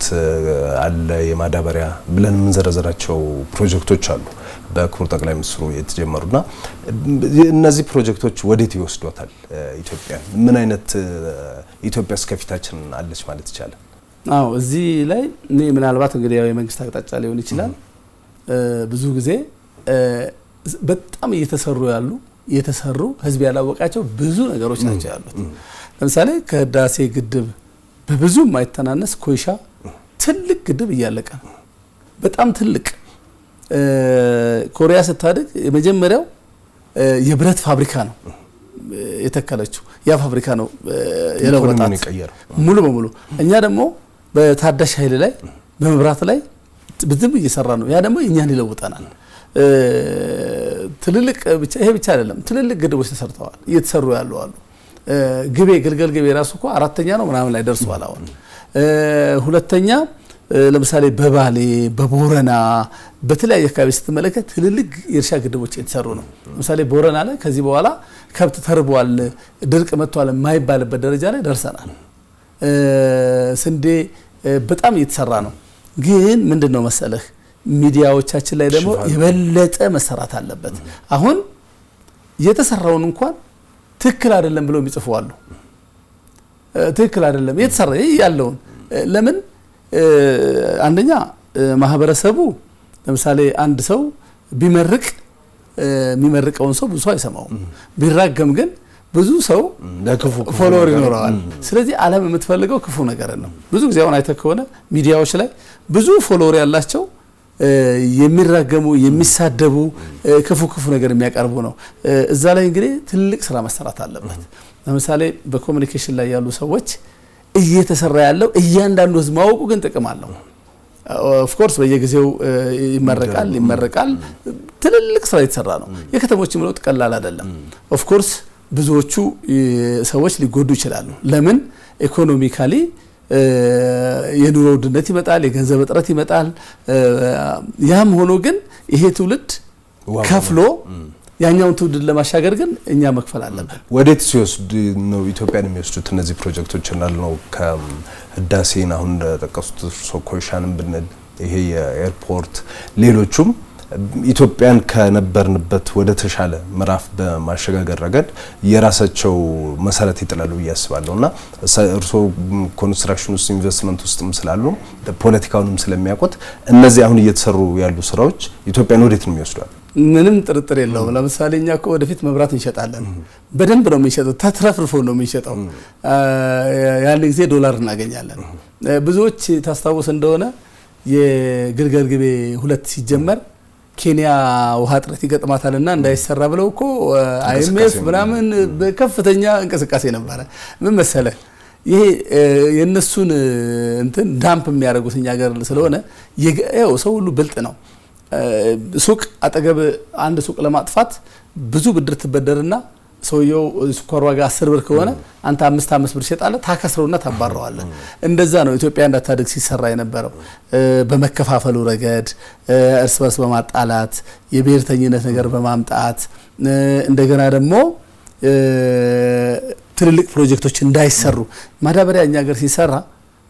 አለ የማዳበሪያ ብለን የምንዘረዘራቸው ፕሮጀክቶች አሉ በክቡር ጠቅላይ ሚኒስትሩ የተጀመሩና እነዚህ ፕሮጀክቶች ወዴት ይወስዷታል ኢትዮጵያ? ምን አይነት ኢትዮጵያ እስከፊታችን አለች ማለት ይቻላል? አዎ እዚህ ላይ እኔ ምናልባት እንግዲህ ያው የመንግስት አቅጣጫ ሊሆን ይችላል ብዙ ጊዜ በጣም እየተሰሩ ህዝብ ያላወቃቸው ብዙ ነገሮች ናቸው ያሉት። ለምሳሌ ከህዳሴ ግድብ በብዙ የማይተናነስ ኮይሻ ትልቅ ግድብ እያለቀ በጣም ትልቅ ኮሪያ ስታድግ የመጀመሪያው የብረት ፋብሪካ ነው የተከለችው። ያ ፋብሪካ ነው የለወጣት ሙሉ በሙሉ። እኛ ደግሞ በታዳሽ ኃይል ላይ በመብራት ላይ ብዙም እየሰራ ነው። ያ ደግሞ እኛን ይለውጠናል። ትልልቅ ብቻ ይሄ ብቻ አይደለም፣ ትልልቅ ግድቦች ተሰርተዋል እየተሰሩ ያሉ አሉ። ግልገል ግቤ ራሱ እኮ አራተኛ ነው ምናምን ላይ ደርሷል አሁን። ሁለተኛ ለምሳሌ በባሌ በቦረና በተለያየ አካባቢ ስትመለከት ትልልቅ የእርሻ ግድቦች የተሰሩ ነው። ለምሳሌ ቦረና ላይ ከዚህ በኋላ ከብት ተርቧል ድርቅ መጥቷል የማይባልበት ደረጃ ላይ ደርሰናል። ስንዴ በጣም እየተሰራ ነው። ግን ምንድነው መሰለህ ሚዲያዎቻችን ላይ ደግሞ የበለጠ መሰራት አለበት። አሁን የተሰራውን እንኳን ትክክል አይደለም ብለው የሚጽፉ አሉ። ትክክል አይደለም የተሰራ ያለውን ለምን አንደኛ ማህበረሰቡ ለምሳሌ አንድ ሰው ቢመርቅ የሚመርቀውን ሰው ብዙ ሰው አይሰማውም። ቢራገም ግን ብዙ ሰው ፎሎወር ይኖረዋል። ስለዚህ ዓለም የምትፈልገው ክፉ ነገር ነው። ብዙ ጊዜ አሁን አይተህ ከሆነ ሚዲያዎች ላይ ብዙ ፎሎወር ያላቸው የሚራገሙ የሚሳደቡ ክፉ ነገር የሚያቀርቡ ነው። እዛ ላይ እንግዲህ ትልቅ ስራ መሰራት አለበት። ለምሳሌ በኮሙኒኬሽን ላይ ያሉ ሰዎች እየተሰራ ያለው እያንዳንዱ ህዝብ ማወቁ ግን ጥቅም አለው። ኦፍ ኮርስ በየጊዜው ይመረቃል ትልልቅ ስራ የተሰራ ነው። የከተሞች ምሎጥ ቀላል አይደለም። ኦፍ ኮርስ ብዙዎቹ ሰዎች ሊጎዱ ይችላሉ። ለምን ኢኮኖሚካሊ የኑሮ ውድነት ይመጣል፣ የገንዘብ እጥረት ይመጣል። ያም ሆኖ ግን ይሄ ትውልድ ከፍሎ ያኛውን ትውልድ ለማሻገር ግን እኛ መክፈል አለብን። ወዴት ሲወስድ ነው ኢትዮጵያን የሚወስዱት እነዚህ ፕሮጀክቶች እንዳልነው ከህዳሴን አሁን ተጠቀሱት ኮይሻንም ብንል ይሄ የኤርፖርት ሌሎቹም ኢትዮጵያን ከነበርንበት ወደ ተሻለ ምዕራፍ በማሸጋገር ረገድ የራሳቸው መሰረት ይጥላሉ ያስባሉና እርሶ ኮንስትራክሽን ውስጥ ኢንቨስትመንት ውስጥም ስላሉ ፖለቲካውንም ስለሚያውቁት እነዚህ አሁን እየተሰሩ ያሉ ስራዎች ኢትዮጵያን ወዴት ነው የሚወስዷል? ምንም ጥርጥር የለውም። ለምሳሌ እኛ እኮ ወደፊት መብራት እንሸጣለን። በደንብ ነው የምንሸጠው፣ ተትረፍርፎ ነው የምንሸጠው። ያን ጊዜ ዶላር እናገኛለን። ብዙዎች ታስታውስ እንደሆነ የግልገል ግቤ 2 ሲጀመር ኬንያ ውሃ እጥረት ይገጥማታልና እንዳይሰራ ብለው እኮ አይኤምኤፍ ምናምን በከፍተኛ እንቅስቃሴ ነበረ። ምን መሰለ ይሄ የነሱን እንትን ዳምፕ የሚያደርጉት እኛ ሀገር ስለሆነ ያው ሰው ሁሉ ብልጥ ነው። ሱቅ አጠገብ አንድ ሱቅ ለማጥፋት ብዙ ብድር ትበደርና ሰውየው ስኳር ዋጋ 10 ብር ከሆነ አንተ 5 ብር ሸጣለህ ታከስረውና ታባረዋለህ። እንደዛ ነው ኢትዮጵያ እንዳታድግ ሲሰራ የነበረው በመከፋፈሉ ረገድ እርስ በርስ በማጣላት የብሔርተኝነት ነገር በማምጣት እንደገና ደግሞ ትልልቅ ፕሮጀክቶች እንዳይሰሩ ማዳበሪያ እኛ ሀገር ሲሰራ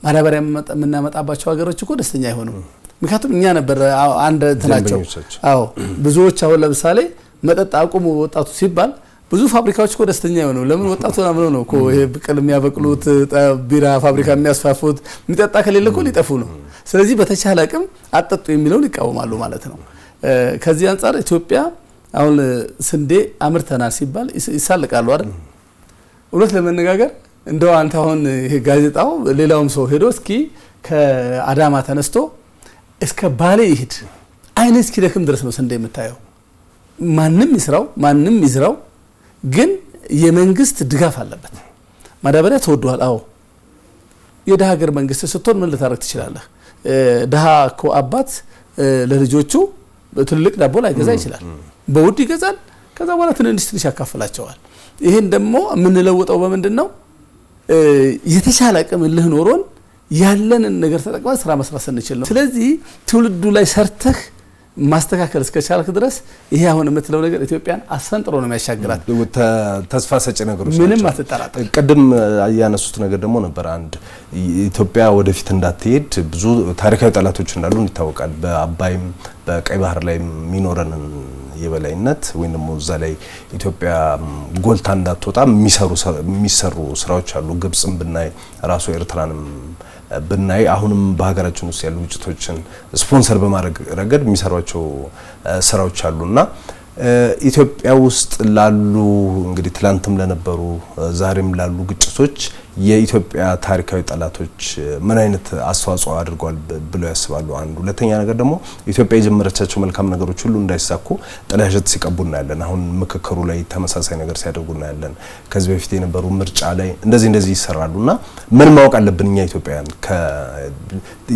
ማዳበሪያ የምናመጣባቸው ሀገሮች እኮ ደስተኛ አይሆኑም። ምክንያቱም እኛ ነበር አንድ እንትናቸው አዎ ብዙዎች አሁን ለምሳሌ መጠጥ አቁሙ ወጣቱ ሲባል ብዙ ፋብሪካዎች እኮ ደስተኛ አይሆኑም። ለምን ወጣቱ ነው እኮ ይሄ ብቅል የሚያበቅሉት ቢራ ፋብሪካ የሚያስፋፉት የሚጠጣ ከሌለ እኮ ሊጠፉ ነው። ስለዚህ በተቻለ አቅም አጠጡ የሚለውን ይቃወማሉ ማለት ነው። ከዚህ አንፃር ኢትዮጵያ አሁን ስንዴ አምርተናል ሲባል ይሳልቃሉ አይደል? እውነት ለመነጋገር እንደው አንተ አሁን ይሄ ጋዜጣው ሌላውም ሰው ሄዶ እስኪ ከአዳማ ተነስቶ እስከ ባሌ ይሄድ አይነ እስኪ ደክም ድረስ ነው ስንዴ የምታየው። ማንም ይዝራው ግን የመንግስት ድጋፍ አለበት። ማዳበሪያ ተወዷል። አዎ የደሃ ሀገር መንግስት ስትሆን ምን ልታረግ ትችላለህ? ደሃ እኮ አባት ለልጆቹ ትልቅ ዳቦ ላይ ገዛ ይችላል፣ በውድ ይገዛል። ከዛ በኋላ ትንንሽ ያካፍላቸዋል። ይሄን ደግሞ የምንለውጠው በምንድነው? የተሻለ አቅም ልህ ኖሮን ያለንን ነገር ተጠቅመን ስራ መስራት ስንችል ነው። ስለዚህ ትውልዱ ላይ ሰርተህ ማስተካከል እስከቻልክ ድረስ ይሄ አሁን የምትለው ነገር ኢትዮጵያን አስፈንጥሮ ነው የሚያሻግራት። ተስፋ ሰጪ ነገሮች ምንም አትጠራጠር። ቀደም ያነሱት ነገር ደግሞ ነበር አንድ ኢትዮጵያ ወደፊት እንዳትሄድ ብዙ ታሪካዊ ጠላቶች እንዳሉ ይታወቃል። በአባይም በቀይ ባህር ላይ የሚኖረንን የበላይነት ወይም ደግሞ እዛ ላይ ኢትዮጵያ ጎልታ እንዳትወጣ የሚሰሩ ስራዎች አሉ። ግብጽም ብናይ ራሱ ኤርትራንም ብናይ አሁንም በሀገራችን ውስጥ ያሉ ግጭቶችን ስፖንሰር በማድረግ ረገድ የሚሰሯቸው ስራዎች አሉና ኢትዮጵያ ውስጥ ላሉ እንግዲህ ትላንትም ለነበሩ ዛሬም ላሉ ግጭቶች የኢትዮጵያ ታሪካዊ ጠላቶች ምን አይነት አስተዋጽኦ አድርገዋል ብለው ያስባሉ? አንዱ። ሁለተኛ ነገር ደግሞ ኢትዮጵያ የጀመረቻቸው መልካም ነገሮች ሁሉ እንዳይሳኩ ጥላሸት ሲቀቡና ያለን አሁን ምክክሩ ላይ ተመሳሳይ ነገር ሲያደርጉና ያለን ከዚህ በፊት የነበሩ ምርጫ ላይ እንደዚህ ይሰራሉና ምን ማወቅ አለብን እኛ ኢትዮጵያውያን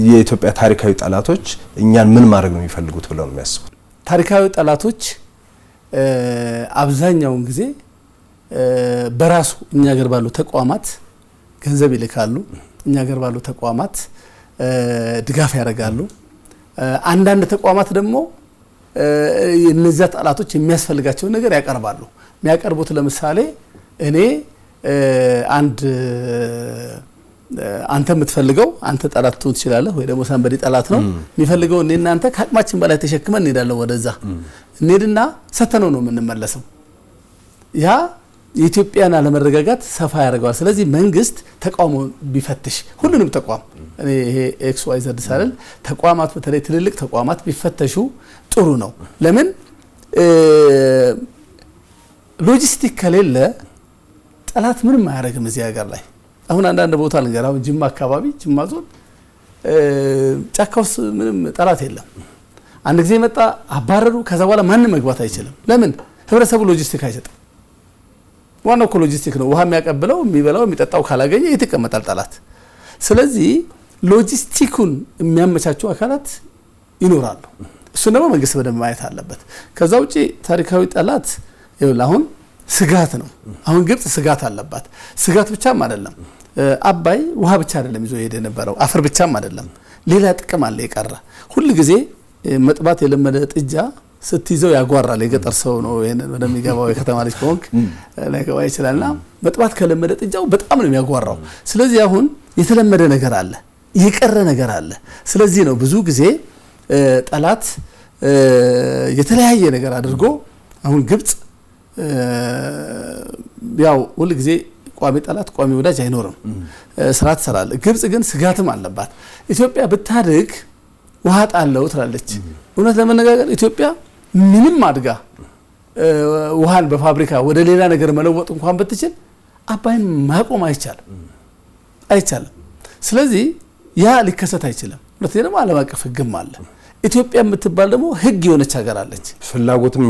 የኢትዮጵያ ታሪካዊ ጠላቶች እኛን ምን ማድረግ ነው የሚፈልጉት ብለው ነው የሚያስቡት? ታሪካዊ ጠላቶች አብዛኛውን ጊዜ በራሱ እኛ ሀገር ባሉ ተቋማት ገንዘብ ይልካሉ። እኛ ሀገር ባሉ ተቋማት ድጋፍ ያደርጋሉ። አንዳንድ ተቋማት ደግሞ እነዚያ ጠላቶች የሚያስፈልጋቸው ነገር ያቀርባሉ። የሚያቀርቡት ለምሳሌ እኔ አንተ የምትፈልገው አንተ ጠላት ትሆን ትችላለህ ወይ ደግሞ ሰንበዲ ጠላት ነው የሚፈልገው እኔ እናንተ ከአቅማችን በላይ ተሸክመን እንሄዳለን። ወደዛ እንሄድና ሰተነው ነው የምንመለሰው። ያ የኢትዮጵያን አለመረጋጋት ሰፋ ያደርገዋል። ስለዚህ መንግስት ተቋሙ ቢፈትሽ ሁሉንም ተቋም እኔ ይሄ ኤክስ ዋይ ዘድ ሳይል ተቋማት በተለይ ትልልቅ ተቋማት ቢፈተሹ ጥሩ ነው። ለምን ሎጂስቲክ ከሌለ ጠላት ምንም አያደርግም እዚህ ሀገር ላይ። አሁን አንዳንድ ቦታ ልንገር፣ አሁን ጅማ አካባቢ ጅማ ዞን ጫካ ውስጥ ምንም ጠላት የለም። አንድ ጊዜ መጣ አባረሩ። ከዛ በኋላ ማንም መግባት አይችልም። ለምን? ህብረተሰቡ ሎጂስቲክ አይሰጥም። ዋናው እኮ ሎጂስቲክ ነው። ውሃ የሚያቀብለው የሚበላው የሚጠጣው ካላገኘ የት ይቀመጣል ጠላት? ስለዚህ ሎጂስቲኩን የሚያመቻቹ አካላት ይኖራሉ። እሱን ደግሞ መንግስት በደንብ ማየት አለበት። ከዛ ውጪ ታሪካዊ ጠላት አሁን ስጋት ነው። አሁን ግብጽ ስጋት አለባት። ስጋት ብቻም አይደለም፣ አባይ ውሃ ብቻ አይደለም ይዞ ሄደ የነበረው አፈር ብቻም አይደለም፣ ሌላ ጥቅም አለ የቀረ። ሁሉ ጊዜ መጥባት የለመደ ጥጃ ስትይዘው ያጓራል። የገጠር ሰው ነው ይሄንን ወደሚገባው የከተማ ልጅ ከሆንክ ላይገባ ይችላልና መጥባት ከለመደ ጥጃው በጣም ነው የሚያጓራው። ስለዚህ አሁን የተለመደ ነገር አለ፣ የቀረ ነገር አለ። ስለዚህ ነው ብዙ ጊዜ ጠላት የተለያየ ነገር አድርጎ አሁን ግብጽ ያው ሁሉ ጊዜ ቋሚ ጠላት ቋሚ ወዳጅ አይኖርም፣ ስራ ትሰራለች። ግብጽ ግን ስጋትም አለባት። ኢትዮጵያ ብታድግ ውሃ ጣለው ትላለች። እውነት ለመነጋገር ኢትዮጵያ ምንም አድጋ ውሃን በፋብሪካ ወደ ሌላ ነገር መለወጥ እንኳን ብትችል አባይን ማቆም አይቻልም። ስለዚህ ያ ሊከሰት አይችልም። ሁለተኛ ደግሞ ዓለም አቀፍ ህግም አለ። ኢትዮጵያ የምትባል ደግሞ ህግ የሆነች ሀገር አለች። ፍላጎትም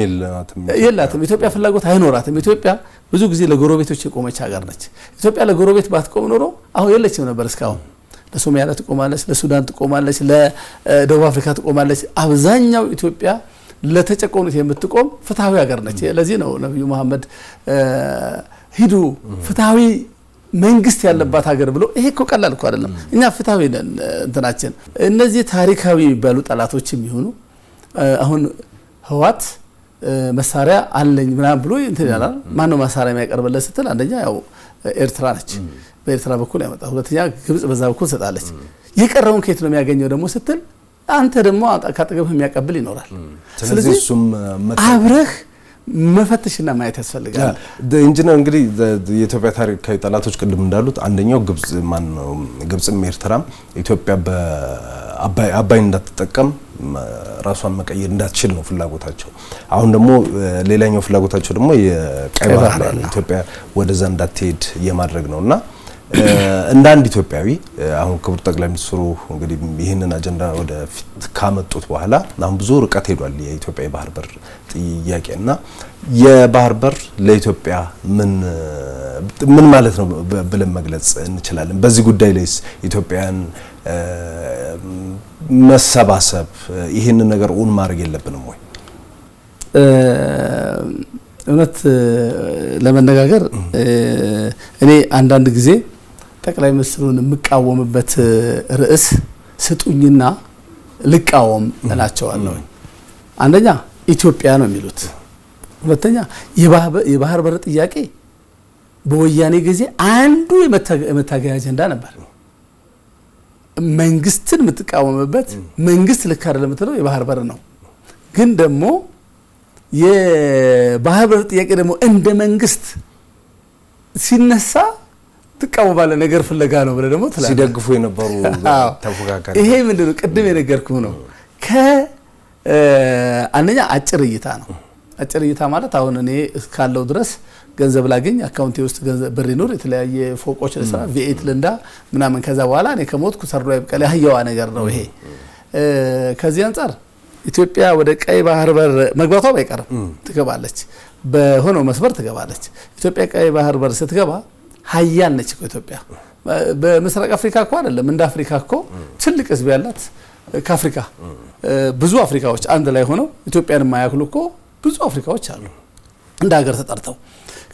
የላትም። ኢትዮጵያ ፍላጎት አይኖራትም። ኢትዮጵያ ብዙ ጊዜ ለጎረቤቶች የቆመች ሀገር ነች። ኢትዮጵያ ለጎረቤት ባትቆም ኖሮ አሁን የለችም ነበር እስካሁን። ለሶማሊያ ትቆማለች፣ ለሱዳን ትቆማለች፣ ለደቡብ አፍሪካ ትቆማለች። አብዛኛው ኢትዮጵያ ለተጨቆኑት የምትቆም ፍትሃዊ ሀገር ነች። ለዚህ ነው ነብዩ መሐመድ ሂዱ ፍትሃዊ መንግስት ያለባት ሀገር ብሎ ይሄ እኮ ቀላል እኮ አይደለም። እኛ ፍትሃዊ ነን እንትናችን። እነዚህ ታሪካዊ የሚባሉ ጠላቶችም ይሁኑ አሁን ህዋት መሳሪያ አለኝ ምናምን ብሎ እንትን ይላል። ማን ነው መሳሪያ የሚያቀርብለት ስትል አንደኛ ያው ኤርትራ ነች፣ በኤርትራ በኩል ያመጣው። ሁለተኛ ግብጽ በዛ በኩል ሰጣለች። የቀረውን ከየት ነው የሚያገኘው ደግሞ ስትል አንተ ደግሞ ካጠገብህ የሚያቀብል ይኖራል። ስለዚህ እሱም አብረህ መፈተሽና ማየት ያስፈልጋል። ኢንጂነር እንግዲህ የኢትዮጵያ ታሪካዊ ጠላቶች ቅድም እንዳሉት አንደኛው ግብጽ ማን ነው? ግብጽም ኤርትራም ኢትዮጵያ በአባይ እንዳትጠቀም ራሷን መቀየር እንዳትችል ነው ፍላጎታቸው። አሁን ደግሞ ሌላኛው ፍላጎታቸው ደግሞ የቀይ ባህር ኢትዮጵያ ወደዛ እንዳትሄድ የማድረግ ነውና እንደ አንድ ኢትዮጵያዊ አሁን ክቡር ጠቅላይ ሚኒስትሩ እንግዲህ ይህንን አጀንዳ ወደ ፊት ካመጡት በኋላ አሁን ብዙ ርቀት ሄዷል የኢትዮጵያ የባህር በር ጥያቄና የባህር በር ለኢትዮጵያ ምን ማለት ነው ብለን መግለጽ እንችላለን? በዚህ ጉዳይ ላይስ ኢትዮጵያን መሰባሰብ ይህንን ነገር ኡን ማድረግ የለብንም ወይ? እውነት ለመነጋገር እኔ አንዳንድ ጊዜ ጠቅላይ ሚኒስትሩን የምቃወምበት ርዕስ ስጡኝና ልቃወም እላቸዋለሁ። አንደኛ ኢትዮጵያ ነው የሚሉት፣ ሁለተኛ የባህር በር ጥያቄ በወያኔ ጊዜ አንዱ የመታገያ አጀንዳ ነበር። መንግስትን የምትቃወምበት መንግስት ልክ አይደለም የምትለው የባህር በር ነው። ግን ደግሞ የባህር በር ጥያቄ ደግሞ እንደ መንግስት ሲነሳ ተቃወባለ ነገር ፍለጋ ነው ብለ ደግሞ ተላላ ሲደግፉ የነበሩ ተፎካካሪ ይሄ ምንድነው ቅድም የነገርኩህ ነው። አንደኛ አጭር እይታ ነው። አጭር እይታ ማለት አሁን እኔ እስካለው ድረስ ገንዘብ ላገኝ አካውንቴ ውስጥ ገንዘብ ብር ይኖር የተለያየ ፎቆች ለስራ ቪኤት ልንዳ ምናምን ከዛ በኋላ እኔ ከሞትኩ ሰርዶ አይብቀል ያህያዋ ነገር ነው ይሄ። ከዚህ አንፃር ኢትዮጵያ ወደ ቀይ ባህር በር መግባቷ ባይቀርም ትገባለች፣ በሆነው መስበር ትገባለች። ኢትዮጵያ ቀይ ባህር በር ስትገባ ሀያል ነች እኮ ኢትዮጵያ። በምስራቅ አፍሪካ እኮ አይደለም እንደ አፍሪካ እኮ ትልቅ ህዝብ ያላት ከአፍሪካ ብዙ አፍሪካዎች አንድ ላይ ሆነው ኢትዮጵያን የማያክሉ እኮ ብዙ አፍሪካዎች አሉ እንደ ሀገር ተጠርተው።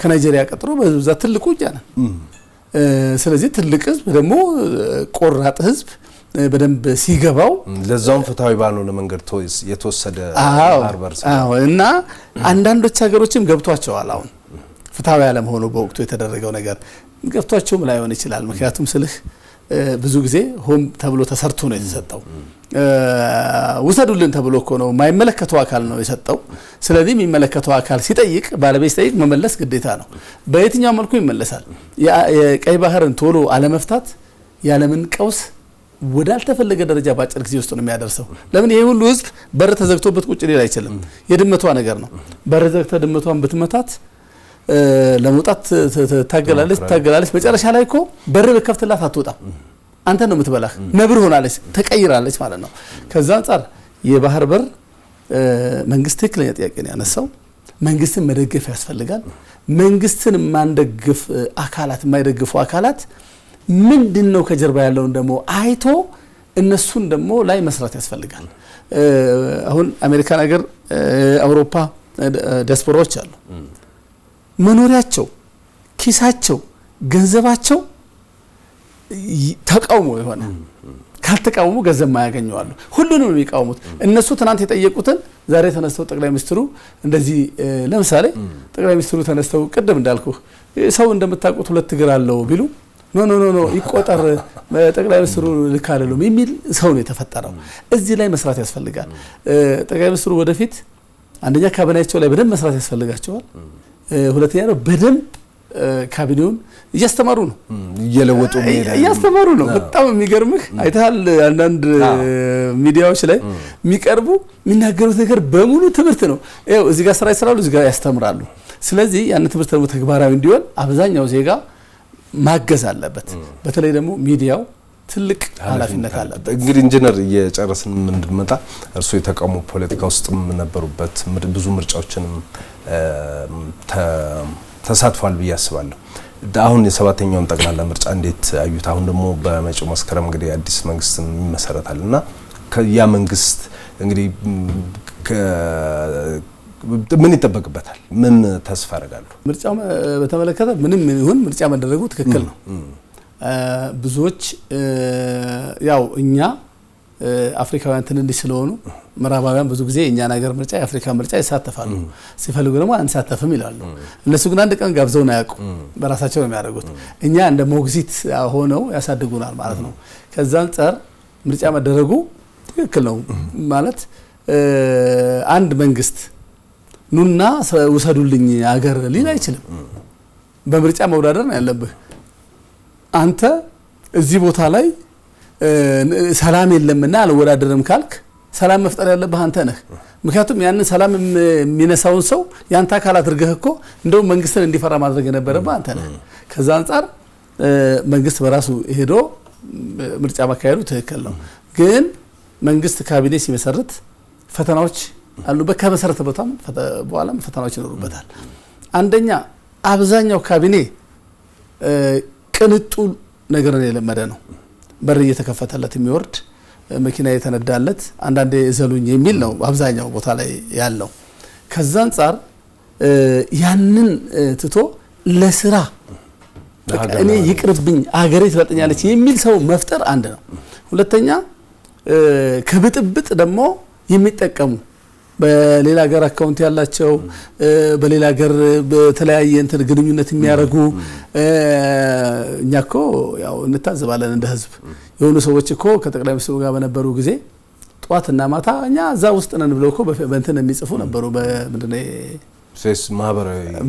ከናይጄሪያ ቀጥሎ በብዛት ትልቁ እኛ ነን። ስለዚህ ትልቅ ህዝብ ደግሞ ቆራጥ ህዝብ በደንብ ሲገባው ለዛውም ፍትሃዊ ባልሆነ መንገድ የተወሰደ ባህር በር እና አንዳንዶች ሀገሮችም ገብቷቸዋል። አሁን ፍትሃዊ ያለ መሆኑ በወቅቱ የተደረገው ነገር ገብቷቸውም ላይሆን ይችላል። ምክንያቱም ስልህ ብዙ ጊዜ ሆም ተብሎ ተሰርቶ ነው የተሰጠው። ውሰዱልን ተብሎ እኮ ነው የማይመለከተው አካል ነው የሰጠው። ስለዚህ የሚመለከተው አካል ሲጠይቅ ባለቤት ሲጠይቅ መመለስ ግዴታ ነው። በየትኛው መልኩ ይመለሳል? የቀይ ባህርን ቶሎ አለመፍታት ያለምን ቀውስ ወዳልተፈለገ ደረጃ ባጭር ጊዜ ውስጥ ነው የሚያደርሰው። ለምን ይሄ ሁሉ ህዝብ በር ተዘግቶበት ቁጭ ሊል አይችልም። የድመቷ ነገር ነው። በር ዘግተ ድመቷን ብትመታት ለመውጣት ታገላለች። መጨረሻ ላይ እኮ በር በከፍትላት አትወጣም። አንተ ነው የምትበላህ። ነብር ሆናለች፣ ተቀይራለች ማለት ነው። ከዛ አንፃር የባህር በር መንግስት ትክክለኛ ጥያቄ ነው ያነሳው። መንግስትን መደገፍ ያስፈልጋል። መንግስትን ማንደግፍ አካላት የማይደግፉ አካላት ምንድነው ከጀርባ ያለውን ደግሞ አይቶ እነሱን ደግሞ ላይ መስራት ያስፈልጋል። አሁን አሜሪካን ሀገር አውሮፓ ዲያስፖራዎች አሉ። መኖሪያቸው ኪሳቸው ገንዘባቸው ተቃውሞ የሆነ ካልተቃውሞ ገንዘብ ማያገኙ አሉ። ሁሉንም የሚቃወሙት እነሱ ትናንት የጠየቁትን ዛሬ ተነስተው ጠቅላይ ሚኒስትሩ እንደዚህ ለምሳሌ ጠቅላይ ሚኒስትሩ ተነስተው ቅድም እንዳልኩ ሰው እንደምታውቁት ሁለት እግር አለው ቢሉ ኖ ይቆጠር ጠቅላይ ሚኒስትሩ ልክ አይደለም የሚል ሰው ነው የተፈጠረው። እዚህ ላይ መስራት ያስፈልጋል። ጠቅላይ ሚኒስትሩ ወደፊት አንደኛ ካቢኔያቸው ላይ በደንብ መስራት ያስፈልጋቸዋል። ሁለተኛ ነው በደንብ ካቢኔውን እያስተማሩ ነው፣ እየለወጡ እያስተማሩ ነው። በጣም የሚገርምህ አይተሃል፣ አንዳንድ ሚዲያዎች ላይ የሚቀርቡ የሚናገሩት ነገር በሙሉ ትምህርት ነው። ይኸው እዚህ ጋር ስራ ይሰራሉ፣ እዚህ ጋር ያስተምራሉ። ስለዚህ ያን ትምህርት ደግሞ ተግባራዊ እንዲሆን አብዛኛው ዜጋ ማገዝ አለበት። በተለይ ደግሞ ሚዲያው ትልቅ ኃላፊነት አለበት። እንግዲህ ኢንጂነር እየጨረስን እንድንመጣ እርሱ የተቃውሞ ፖለቲካ ውስጥም ነበሩበት ብዙ ምርጫዎችንም ተሳትፏል ብዬ አስባለሁ። አሁን የሰባተኛውን ጠቅላላ ምርጫ እንዴት አዩት? አሁን ደግሞ በመጪው መስከረም እንግዲህ አዲስ መንግስት ይመሰረታልና ያ መንግስት እንግዲህ ምን ይጠበቅበታል? ምን ተስፋ አደርጋለሁ? ምርጫው በተመለከተ ምንም ይሁን ምርጫ መደረጉ ትክክል ነው። ብዙዎች ያው እኛ አፍሪካውያን ትንንሽ ስለሆኑ ምዕራባውያን ብዙ ጊዜ እኛ ነገር ምርጫ የአፍሪካ ምርጫ ይሳተፋሉ፣ ሲፈልጉ ደግሞ አንሳተፍም ይላሉ። እነሱ ግን አንድ ቀን ጋብዘው ነው ያውቁ፣ በራሳቸው ነው የሚያደርጉት። እኛ እንደ ሞግዚት ሆነው ያሳድጉናል ማለት ነው። ከዛ አንፃር ምርጫ መደረጉ ትክክል ነው ማለት አንድ መንግስት ኑና ውሰዱልኝ አገር ሊል አይችልም። በምርጫ መወዳደር ነው ያለብህ። አንተ እዚህ ቦታ ላይ ሰላም የለምና አልወዳደርም ካልክ ሰላም መፍጠር ያለብህ አንተ ነህ። ምክንያቱም ያንን ሰላም የሚነሳውን ሰው ያንተ አካል አድርገህ እኮ እንደው መንግስትን እንዲፈራ ማድረግ የነበረብህ አንተ ነህ። ከዛ አንፃር መንግስት በራሱ ሄዶ ምርጫ ማካሄዱ ትክክል ነው። ግን መንግስት ካቢኔ ሲመሰርት ፈተናዎች አሉበት። ከመሰረተ በኋላም ፈተናዎች ይኖሩበታል። አንደኛ አብዛኛው ካቢኔ ቅንጡ ነገርን የለመደ ነው። በር እየተከፈተለት የሚወርድ መኪና የተነዳለት አንዳንዴ ዘሉኝ የሚል ነው አብዛኛው ቦታ ላይ ያለው። ከዛ አንፃር ያንን ትቶ ለስራ እኔ ይቅርብኝ አገሬ ትበልጠኛለች የሚል ሰው መፍጠር አንድ ነው። ሁለተኛ ከብጥብጥ ደግሞ የሚጠቀሙ በሌላ ሀገር አካውንት ያላቸው በሌላ ሀገር በተለያየ እንትን ግንኙነት የሚያደርጉ እኛኮ ያው እንታዘባለን እንደ ህዝብ። የሆኑ ሰዎች እኮ ከጠቅላይ ሚኒስትሩ ጋር በነበሩ ጊዜ ጧትና ማታ እኛ እዛ ውስጥ ነን ብለው እኮ በእንትን የሚጽፉ ነበሩ። በምንድነው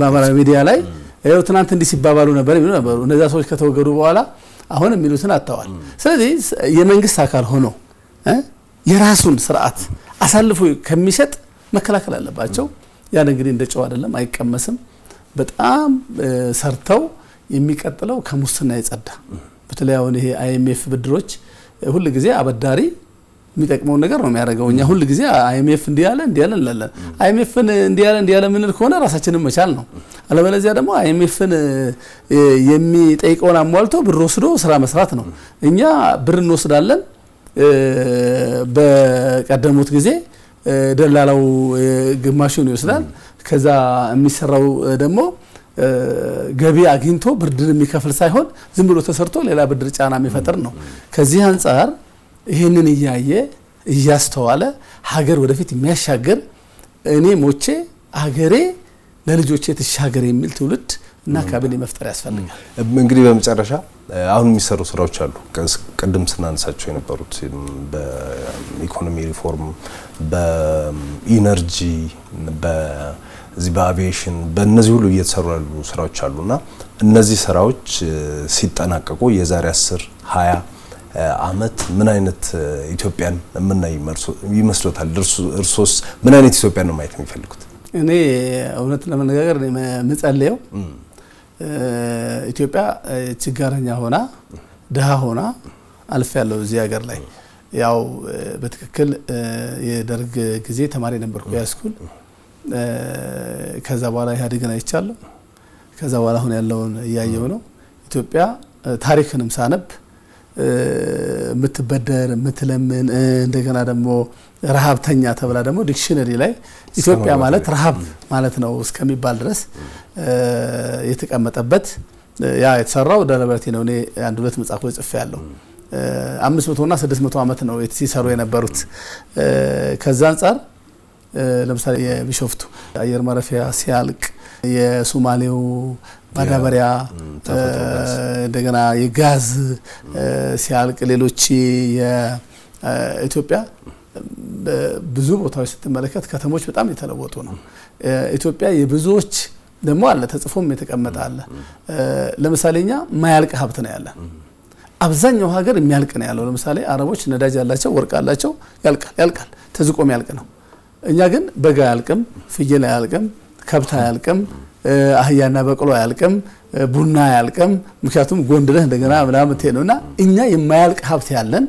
ማህበራዊ ሚዲያ ላይ ያው ትናንት እንዲህ ሲባባሉ ነበር የሚሉ ነበሩ። እነዛ ሰዎች ከተወገዱ በኋላ አሁን የሚሉትን አጥተዋል። ስለዚህ የመንግስት አካል ሆኖ የራሱን ስርዓት አሳልፎ ከሚሰጥ መከላከል አለባቸው። ያን እንግዲህ እንደ ጨው አይደለም፣ አይቀመስም። በጣም ሰርተው የሚቀጥለው ከሙስና የጸዳ በተለይ አሁን ይሄ አይኤምኤፍ ብድሮች ሁሉ ጊዜ አበዳሪ የሚጠቅመው ነገር ነው የሚያደርገው። እኛ ሁሉ ጊዜ አይኤምኤፍ እንዲያለ እንላለን። አይኤምኤፍን እንዲያለ ምን ከሆነ ራሳችንን መቻል ነው። አለበለዚያ ደግሞ አይኤምኤፍን የሚጠይቀውን አሟልቶ ብር ወስዶ ስራ መስራት ነው። እኛ ብር እንወስዳለን። በቀደሙት ጊዜ ደላላው ግማሹን ይወስዳል። ከዛ የሚሰራው ደግሞ ገቢ አግኝቶ ብድር የሚከፍል ሳይሆን ዝም ብሎ ተሰርቶ ሌላ ብድር ጫና የሚፈጥር ነው። ከዚህ አንፃር ይህንን እያየ እያስተዋለ ሀገር ወደፊት የሚያሻገር እኔ ሞቼ ሀገሬ ለልጆቼ ተሻገር የሚል ትውልድ እና ካቢኔ መፍጠር ያስፈልጋል። እንግዲህ በመጨረሻ አሁን የሚሰሩ ስራዎች አሉ። ቀደም ስናነሳቸው የነበሩት በኢኮኖሚ ሪፎርም፣ በኢነርጂ፣ በአቪዬሽን በእነዚህ ሁሉ እየተሰሩ ያሉ ስራዎች አሉና እነዚህ ስራዎች ሲጠናቀቁ የዛሬ 10-20 አመት ምን አይነት ኢትዮጵያን የምናይ ይመስሎታል? እርሶስ ምን አይነት ኢትዮጵያን ነው ማየት የሚፈልጉት? እኔ እውነት ለመነጋገር ምጸልየው ኢትዮጵያ ችጋረኛ ሆና ድሃ ሆና አልፍ ያለው እዚህ ሀገር ላይ ያው በትክክል የደርግ ጊዜ ተማሪ ነበርኩ ያስኩል። ከዛ በኋላ ኢህአዴግን አይቻለሁ። ከዛ በኋላ አሁን ያለውን እያየው ነው። ኢትዮጵያ ታሪክንም ሳነብ ምትበደር ምትለምን እንደገና ደግሞ ረሃብተኛ ተብላ ደግሞ ዲክሽነሪ ላይ ኢትዮጵያ ማለት ረሃብ ማለት ነው እስከሚባል ድረስ የተቀመጠበት ያ የተሰራው ደረበርቲ ነው። እኔ አንድ ሁለት መጽሐፎች ጽፌያለሁ። 500 እና 600 አመት ነው ሲሰሩ የነበሩት። ከዛ አንፃር ለምሳሌ የቢሾፍቱ አየር ማረፊያ ሲያልቅ የሶማሌው ማዳበሪያ እንደገና የጋዝ ሲያልቅ ሌሎች የኢትዮጵያ ብዙ ቦታዎች ስትመለከት ከተሞች በጣም የተለወጡ ነው። ኢትዮጵያ የብዙዎች ደግሞ አለ ተጽፎም የተቀመጠ አለ። ለምሳሌኛ ማያልቅ ሀብት ነው ያለ። አብዛኛው ሀገር የሚያልቅ ነው ያለው። ለምሳሌ አረቦች ነዳጅ ያላቸው ወርቅ ያላቸው ያልቃል ተዝቆም ያልቅ ነው። እኛ ግን በጋ ያልቅም፣ ፍየል ያልቅም፣ ከብት አያልቅም፣ አህያና በቅሎ አያልቅም፣ ቡና አያልቅም። ምክንያቱም ጎንደረህ እንደገና ምናምን ነውና እኛ የማያልቅ ሀብት ያለን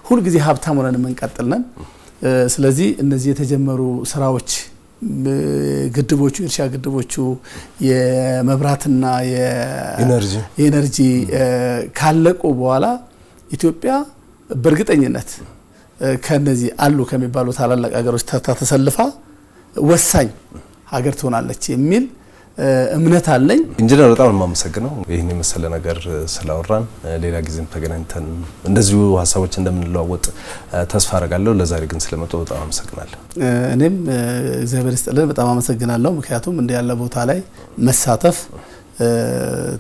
ሁሉ ጊዜ ሀብታም ሆነን የምንቀጥልነን። ስለዚህ እነዚህ የተጀመሩ ስራዎች ግድቦቹ፣ እርሻ ግድቦቹ፣ የመብራትና የኤነርጂ ካለቁ በኋላ ኢትዮጵያ በእርግጠኝነት ከነዚህ አሉ ከሚባሉ ታላላቅ ሀገሮች ተሰልፋ ወሳኝ ሀገር ትሆናለች የሚል እምነት አለኝ። ኢንጂነር በጣም የማመሰግነው ይህን የመሰለ ነገር ስላወራን፣ ሌላ ጊዜም ተገናኝተን እንደዚሁ ሀሳቦች እንደምንለዋወጥ ተስፋ አደርጋለሁ። ለዛሬ ግን ስለመጡ በጣም አመሰግናለሁ። እኔም እግዚአብሔር ይስጥልን በጣም አመሰግናለሁ። ምክንያቱም እንደ ያለ ቦታ ላይ መሳተፍ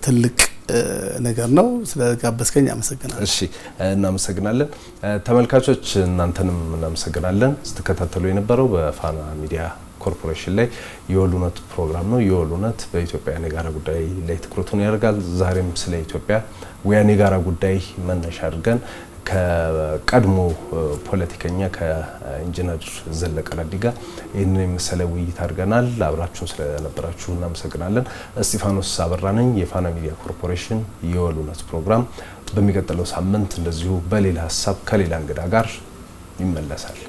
ትልቅ ነገር ነው። ስለጋበዝከኝ አመሰግናለሁ። እሺ እናመሰግናለን። ተመልካቾች እናንተንም እናመሰግናለን። ስትከታተሉ የነበረው በፋና ሚዲያ ኮርፖሬሽን ላይ የወል እውነት ፕሮግራም ነው። የወል እውነት በኢትዮጵያውያን የጋራ ጉዳይ ላይ ትኩረቱን ያደርጋል። ዛሬም ስለ ኢትዮጵያውያን የጋራ ጉዳይ መነሻ አድርገን ከቀድሞ ፖለቲከኛ ከኢንጂነር ዘለቀ ረዲ ጋር ይህንን የመሰለ ውይይት አድርገናል። አብራችሁን ስለነበራችሁ እናመሰግናለን። እስጢፋኖስ አበራ ነኝ። የፋና ሚዲያ ኮርፖሬሽን የወል እውነት ፕሮግራም በሚቀጥለው ሳምንት እንደዚሁ በሌላ ሀሳብ ከሌላ እንግዳ ጋር ይመለሳል።